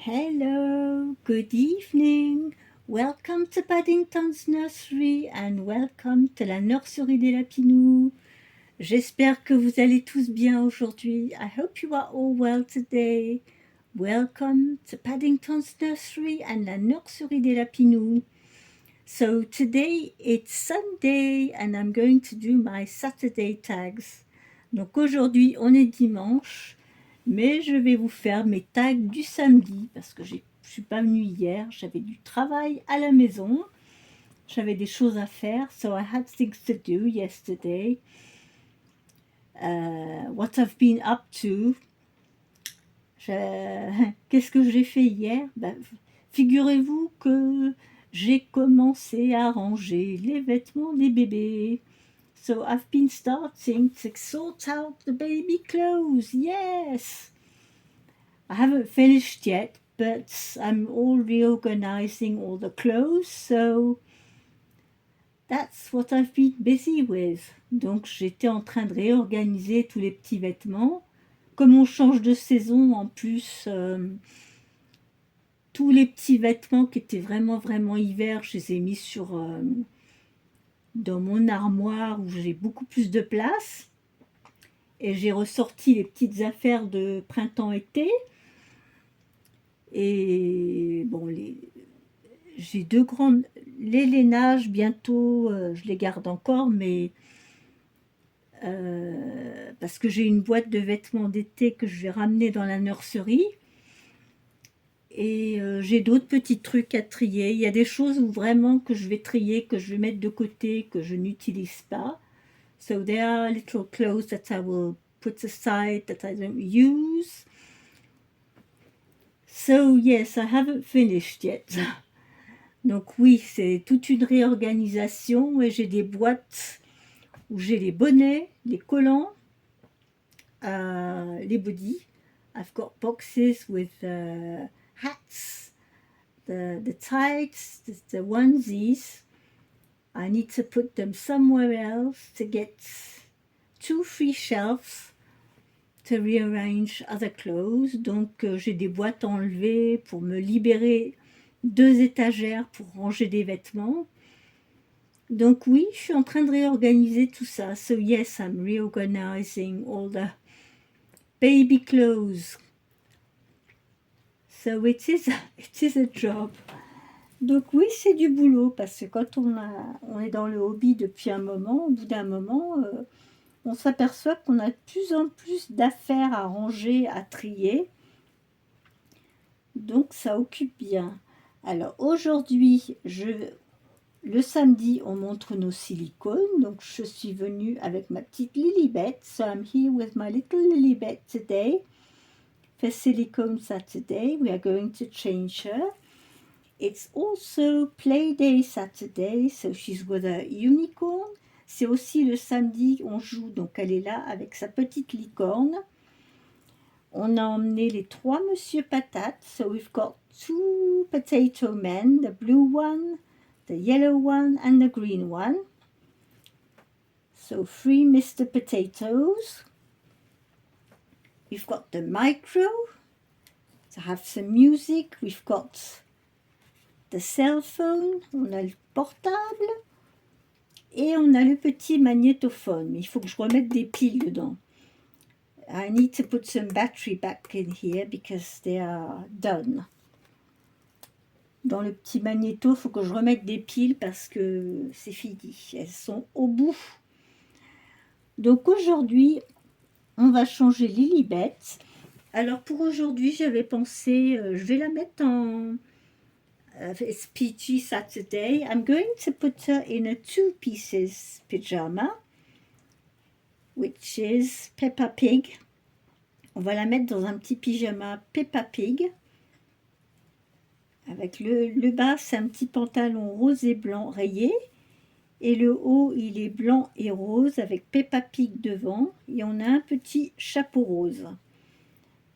Hello, good evening. Welcome to Paddington's Nursery and welcome to la nurserie des Lapinous. J'espère que vous allez tous bien aujourd'hui. I hope you are all well today. Welcome to Paddington's Nursery and la nurserie des Lapinous. So today it's Sunday and I'm going to do my Saturday tags. Donc aujourd'hui on est dimanche. Mais je vais vous faire mes tags du samedi parce que je ne suis pas venue hier, j'avais du travail à la maison, j'avais des choses à faire, so I had things to do yesterday. What I've been up to. Qu'est-ce que j'ai fait hier? Figurez-vous que j'ai commencé à ranger les vêtements des bébés. So I've been starting to sort out the baby clothes, yes! I haven't finished yet, but I'm all reorganizing all the clothes, so that's what I've been busy with. Donc j'étais en train de réorganiser tous les petits vêtements. Comme on change de saison, en plus, tous les petits vêtements qui étaient vraiment hiver, je les ai mis dans mon armoire où j'ai beaucoup plus de place. Et j'ai ressorti les petites affaires de printemps-été. Et bon, j'ai deux grandes... Les lainages, bientôt, je les garde encore, mais parce que j'ai une boîte de vêtements d'été que je vais ramener dans la nurserie. Et j'ai d'autres petits trucs à trier. Il y a des choses où vraiment que je vais trier, que je vais mettre de côté, que je n'utilise pas. So there are little clothes that I will put aside that I don't use. So yes, I haven't finished yet. Donc oui, c'est toute une réorganisation et j'ai des boîtes où j'ai les bonnets, les collants, les bodys. I've got boxes with hats, the tights, the onesies. I need to put them somewhere else to get 2 free shelves to rearrange other clothes. Donc j'ai des boîtes à enlever pour me libérer 2 étagères pour ranger des vêtements. Donc oui, je suis en train de réorganiser tout ça. So yes, I'm reorganizing all the baby clothes. So it is a job. Donc oui, c'est du boulot parce que quand on est dans le hobby depuis un moment, au bout d'un moment, on s'aperçoit qu'on a de plus en plus d'affaires à ranger, à trier. Donc ça occupe bien. Alors aujourd'hui, le samedi, on montre nos silicones. Donc je suis venue avec ma petite Lilibet. So I'm here with my little Lilibet today. For Silicone Saturday, we are going to change her. It's also Play Day Saturday, so she's with a unicorn. C'est aussi le samedi, on joue, donc elle est là avec sa petite licorne. On a emmené les 3 Monsieur Patates, so we've got 2 potato men, the blue one, the yellow one and the green one. So 3 Mr. Potatoes. We've got the micro to have some music. We've got the cell phone, on a le portable et on a le petit magnétophone. Mais il faut que je remette des piles dedans. I need to put some battery back in here because they are done. Dans le petit magnéto, il faut que je remette des piles parce que c'est fini. Elles sont au bout. Donc aujourd'hui, on va changer Lilibet. Alors pour aujourd'hui, j'avais pensé, je vais la mettre en... it's PG Saturday. I'm going to put her in a 2 pieces pyjama, which is Peppa Pig. On va la mettre dans un petit pyjama Peppa Pig. Avec le bas, c'est un petit pantalon rose et blanc rayé. Et le haut, il est blanc et rose avec Peppa Pig devant. Et on a un petit chapeau rose.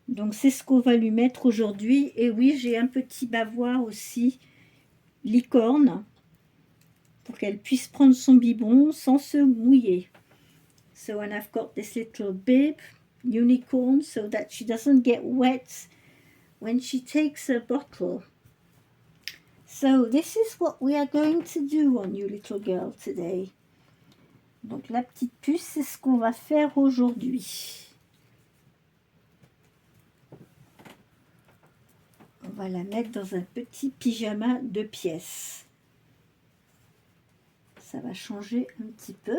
Donc c'est ce qu'on va lui mettre aujourd'hui. Et oui, j'ai un petit bavoir aussi, licorne, pour qu'elle puisse prendre son biberon sans se mouiller. So and I've got this little bib, unicorn, so that she doesn't get wet when she takes her bottle. So this is what we are going to do on You Little Girl today. Donc la petite puce, c'est ce qu'on va faire aujourd'hui. On va la mettre dans un petit pyjama 2 pièces. Ça va changer un petit peu.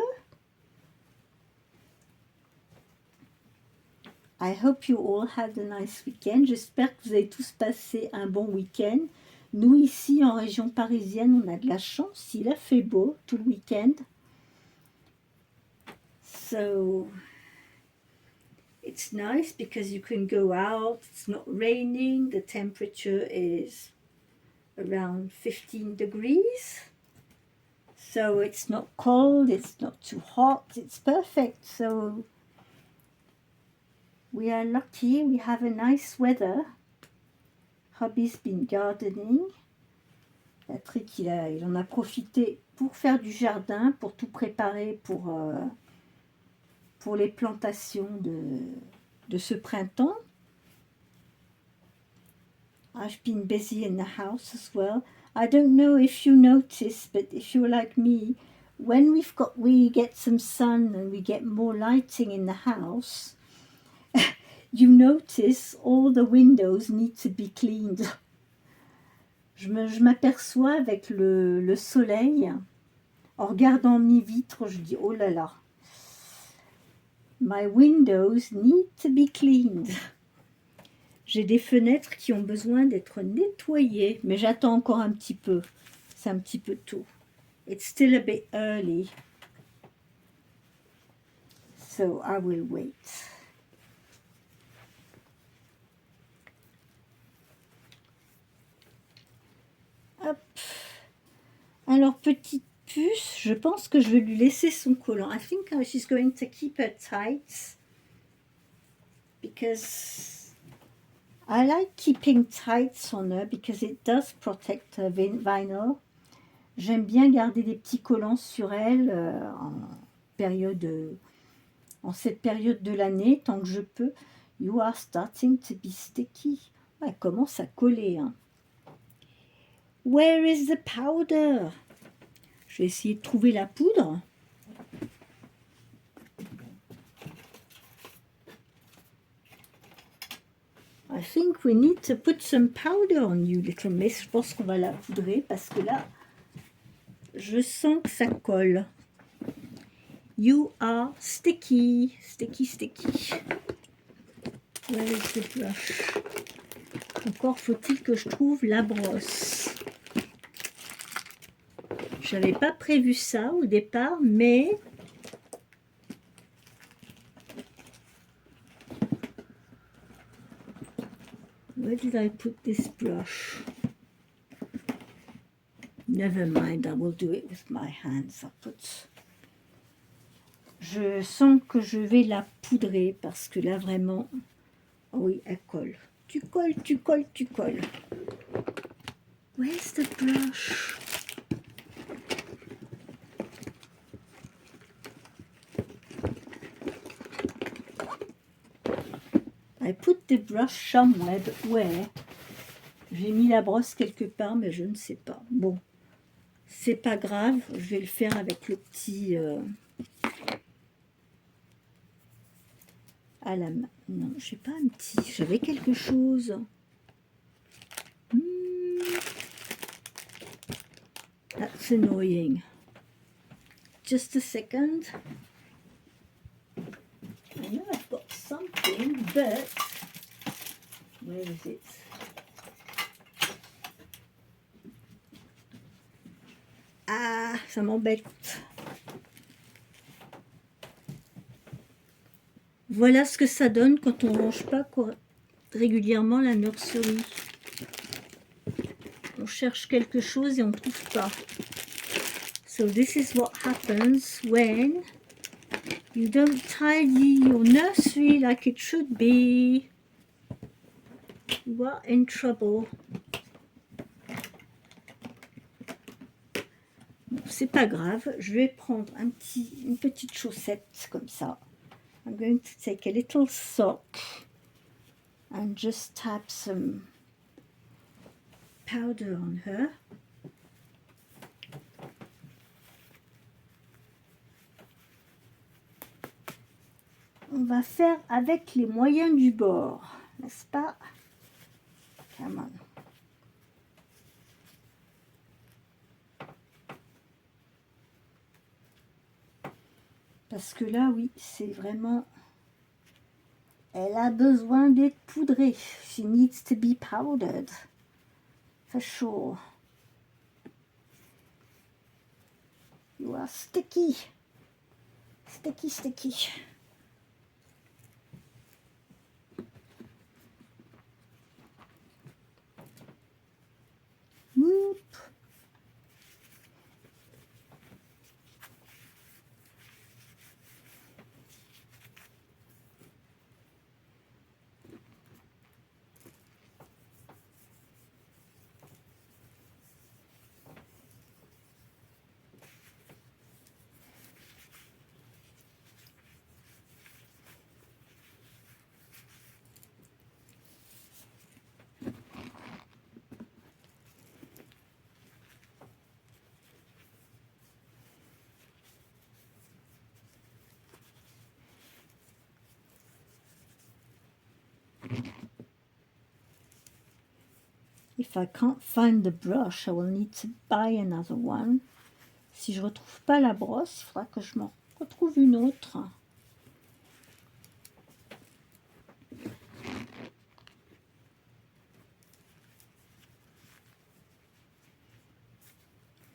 I hope you all had a nice weekend. J'espère que vous avez tous passé un bon week-end. Nous, ici, en région parisienne, on a de la chance. Il a fait beau tout le week-end. So, it's nice because you can go out. It's not raining. The temperature is around 15 degrees. So, it's not cold. It's not too hot. It's perfect. So, we are lucky. We have a nice weather. Hubby's been gardening. Patrick, il en a profité pour faire du jardin, pour tout préparer pour les plantations de ce printemps. I've been busy in the house as well. I don't know if you notice, but if you're like me, when we get some sun and we get more lighting in the house, you notice all the windows need to be cleaned. Je m'aperçois avec le soleil, en regardant mes vitres, je dis, oh là là, my windows need to be cleaned. J'ai des fenêtres qui ont besoin d'être nettoyées, mais j'attends encore un petit peu. C'est un petit peu tôt. It's still a bit early. So I will wait. Hop. Alors, petite puce, je pense que je vais lui laisser son collant. I think she's going to keep her tights because I like keeping tights on her because it does protect her vinyl. J'aime bien garder des petits collants sur elle en cette période de l'année, tant que je peux. You are starting to be sticky. Elle commence à coller. Hein. Where is the powder? Je vais essayer de trouver la poudre. I think we need to put some powder on You Little Miss. Je pense qu'on va la poudrer parce que là, je sens que ça colle. You are sticky. Sticky, sticky. Where is the brush? Encore faut-il que je trouve la brosse. Je n'avais pas prévu ça au départ, mais where did I put this brush? Never mind, I will do it with my hands. Je sens que je vais la poudrer parce que là vraiment, oh oui, elle colle. Tu colles, tu colles, tu colles. Where's the brush? I put the brush somewhere, but where? J'ai mis la brosse quelque part, mais je ne sais pas. Bon, c'est pas grave, je vais le faire avec le petit... à la main. Non, je n'ai pas un petit. J'avais quelque chose. That's annoying. Just a second. I know I've got something, but where is it? Ah, ça m'embête. Voilà ce que ça donne quand on ne range pas régulièrement la nurserie. On cherche quelque chose et on ne trouve pas. So this is what happens when you don't tidy your nursery like it should be. You are in trouble. Bon, c'est pas grave, je vais prendre une petite chaussette comme ça. I'm going to take a little sock and just tap some powder on her. On va faire avec les moyens du bord, n'est-ce pas? Come on. Parce que là, oui, c'est vraiment... Elle a besoin d'être poudrée. She needs to be powdered. For sure. You are sticky. Sticky, sticky. Whoop. If I can't find the brush, I will need to buy another one. Si je retrouve pas la brosse, il faudra que je m'en retrouve une autre.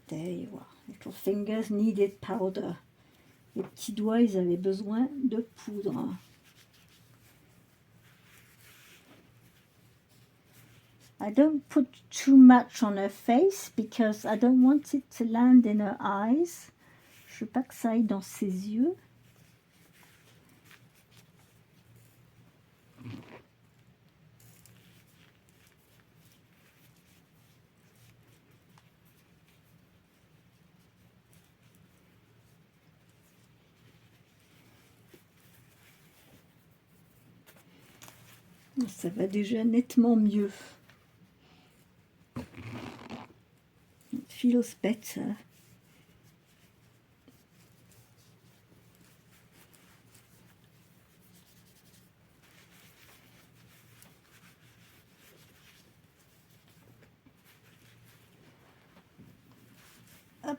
There you are. Little fingers needed powder. Les petits doigts, ils avaient besoin de poudre. I don't put too much on her face because I don't want it to land in her eyes. Je veux pas que ça aille dans ses yeux. Ça va déjà nettement mieux. It feels better. Hop.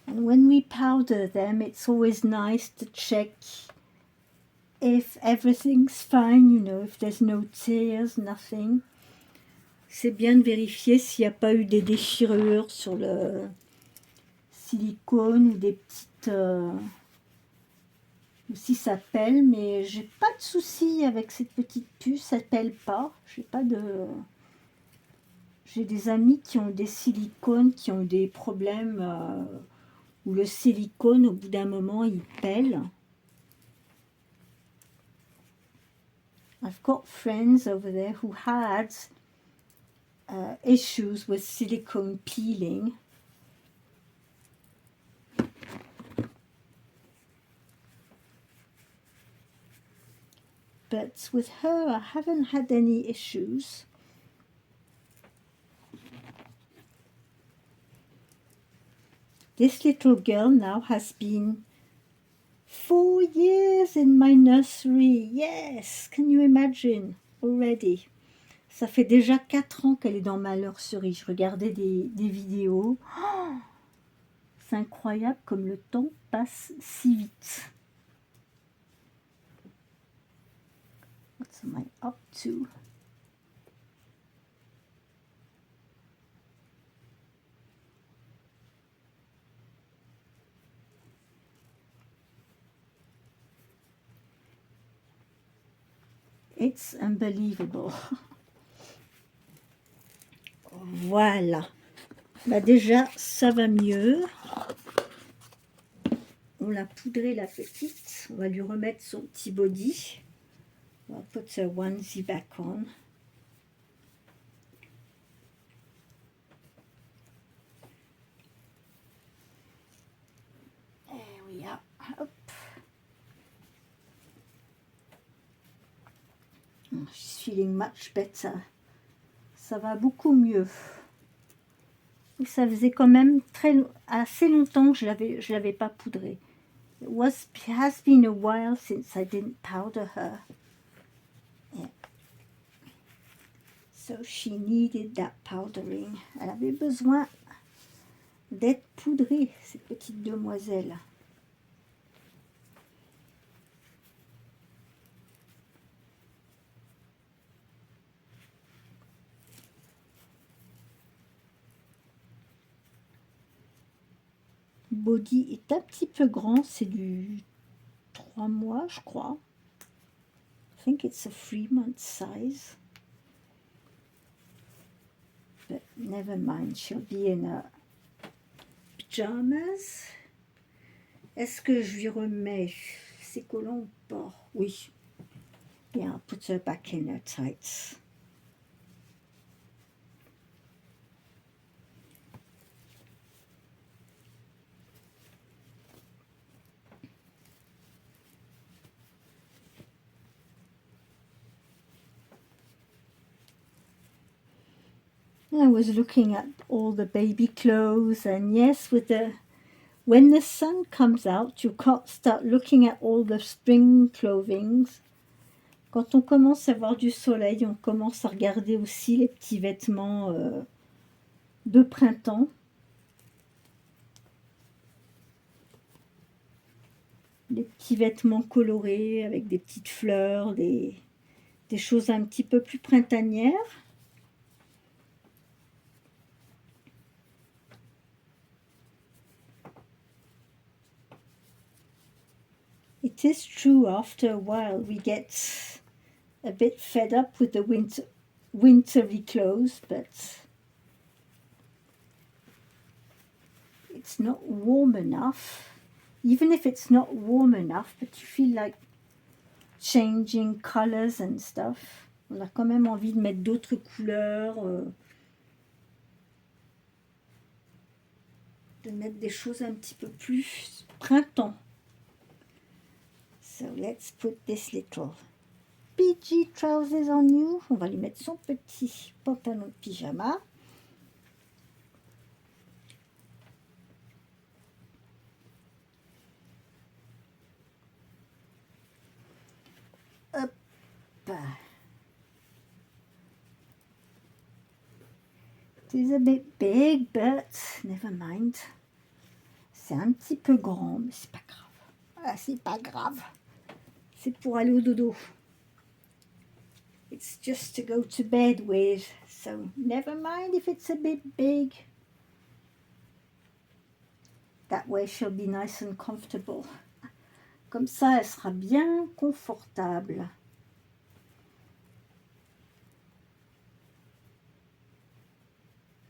And when we powder them, it's always nice to check if everything's fine, you know, if there's no tears, nothing. C'est bien de vérifier s'il n'y a pas eu des déchirures sur le silicone ou des petites... ou si ça pèle, mais j'ai pas de souci avec cette petite puce, ça pèle pas. J'ai pas de... J'ai des amis qui ont des silicones, qui ont des problèmes où le silicone, au bout d'un moment, il pèle. I've got friends over there who had issues with silicone peeling. But with her, I haven't had any issues. This little girl now has been 4 years in my nursery. Yes, can you imagine already? Ça fait déjà 4 ans qu'elle est dans ma nursery. Je regardais des vidéos. Oh, c'est incroyable comme le temps passe si vite. What am I up to? It's unbelievable. Voilà. Bah déjà, ça va mieux. On l'a poudré la petite. On va lui remettre son petit body. On va put her onesie back on. She's feeling much better. Ça va beaucoup mieux. Et ça faisait quand même assez longtemps que je l'avais pas poudrée. It has been a while since I didn't powder her. Yeah. So she needed that powdering. Elle avait besoin d'être poudrée, cette petite demoiselle. Body est un petit peu grand, c'est du 3 mois, je crois. I think it's a 3-month size. But never mind, she'll be in her pajamas. Est-ce que je lui remets ses collants ou pas? Oui. Yeah, I'll put her back in her tights. I was looking at all the baby clothes, and yes, when the sun comes out, you can't start looking at all the spring clothings. Quand on commence à voir du soleil, on commence à regarder aussi les petits vêtements de printemps. Des petits vêtements colorés avec des petites fleurs, des choses un petit peu plus printanières. It is true, after a while we get a bit fed up with the wintery clothes, but it's not warm enough. Even if it's not warm enough, but you feel like changing colors and stuff. On a quand même envie de mettre d'autres couleurs, de mettre des choses un petit peu plus printemps. So let's put this little PG trousers on you. On va lui mettre son petit pantalon de pyjama. Hop. It is a bit big, but never mind. C'est un petit peu grand, mais c'est pas grave. Ah, c'est pas grave. C'est pour aller au dodo. It's just to go to bed with, so never mind if it's a bit big. That way she'll be nice and comfortable. Comme ça, elle sera bien confortable.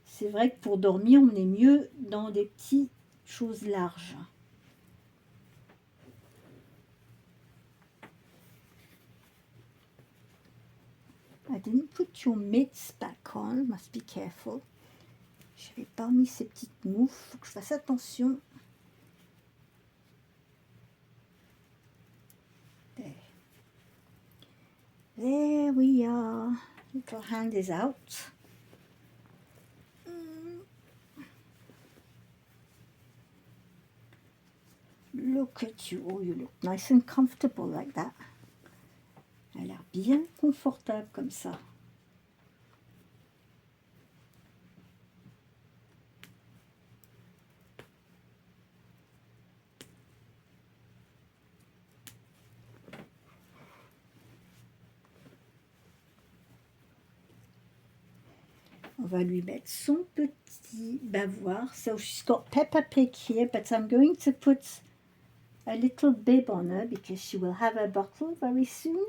C'est vrai que pour dormir, on est mieux dans des petites choses larges. I didn't put your mitts back on, must be careful. Je n'avais pas mis ces petites moufles, faut que je fasse attention. There. There we are. Little hand is out. Look at you. Oh, you look nice and comfortable like that. Elle a l'air bien confortable comme ça. On va lui mettre son petit bavoir. So she's got Peppa Pig here, but I'm going to put a little bib on her because she will have a bottle very soon.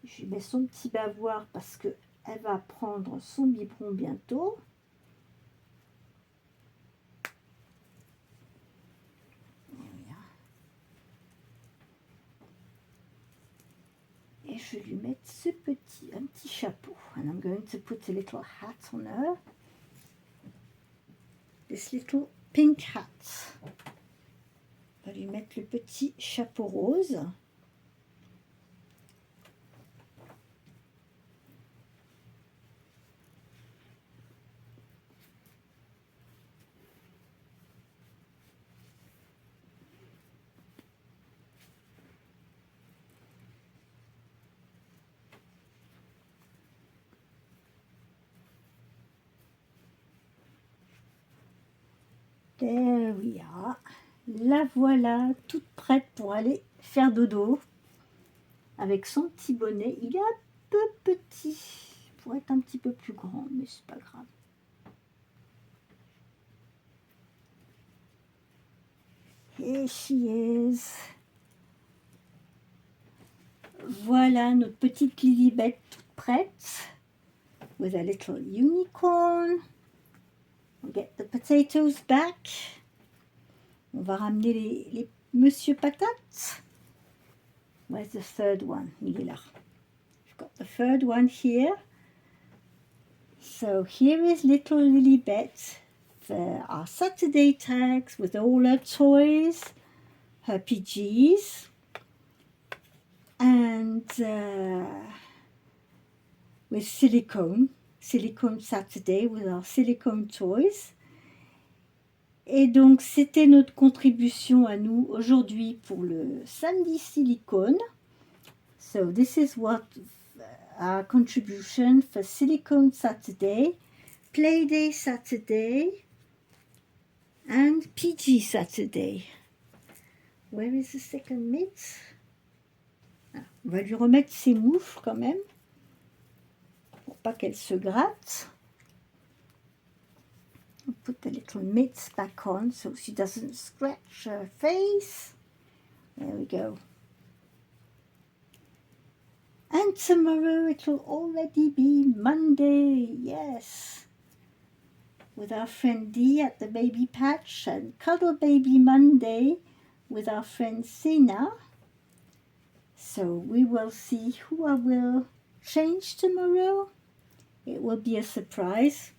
Je lui mets son petit bavoir parce que elle va prendre son biberon bientôt. Et je vais lui mettre un petit chapeau. And I'm going to put a little hat on her. This little pink hat. On va lui mettre le petit chapeau rose. There we are. La voilà, toute prête pour aller faire dodo. Avec son petit bonnet. Il est un peu petit. Il pourrait être un petit peu plus grand, mais c'est pas grave. Here she is. Voilà notre petite Lilibet toute prête. With a little unicorn. We'll get the potatoes back. On va ramener les Monsieur Patate. Where's the third one? Il est là. We've got the third one here. So here is little Lilibet. There are Saturday tags with all her toys, her PGs, and with silicone Saturday with our silicone toys. Et donc c'était notre contribution à nous aujourd'hui pour le samedi silicone. So this is what our contribution for Silicone Saturday, Playday Saturday, and PG Saturday. Where is the second mitt? Ah, on va lui remettre ses moufles quand même, pour pas qu'elle se gratte. I'll put the little mitts back on so she doesn't scratch her face. There we go. And tomorrow it will already be Monday, yes. With our friend Dee at the baby patch, and Cuddle Baby Monday with our friend Sina. So we will see who I will change tomorrow. It will be a surprise.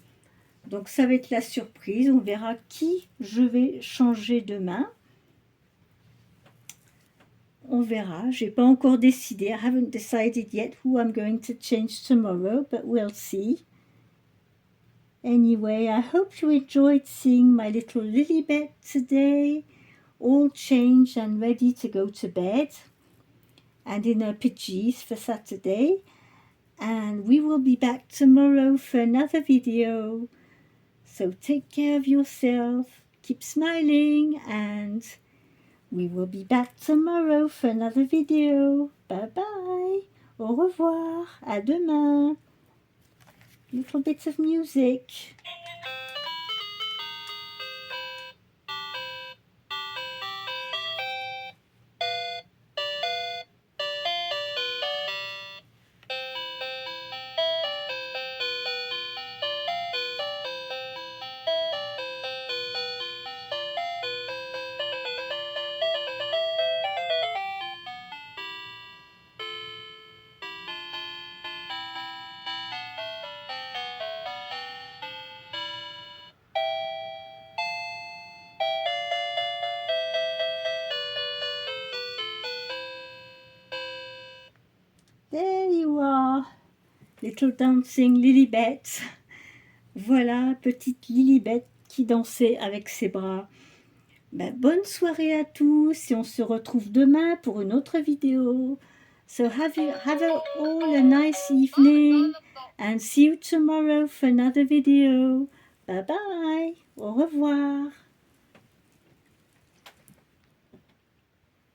Donc ça va être la surprise. On verra qui je vais changer demain. On verra. J'ai pas encore décidé. I haven't decided yet who I'm going to change tomorrow, but we'll see. Anyway, I hope you enjoyed seeing my little Lilibet today, all changed and ready to go to bed, and in her PGs for Saturday. And we will be back tomorrow for another video. So take care of yourself, keep smiling, and we will be back tomorrow for another video. Bye bye. Au revoir. À demain. Little bits of music. There you are, little dancing Lilibet. Voilà, petite Lilibet qui dansait avec ses bras. Ben, bonne soirée à tous et on se retrouve demain pour une autre vidéo. So have all a nice evening and see you tomorrow for another video. Bye bye. Au revoir.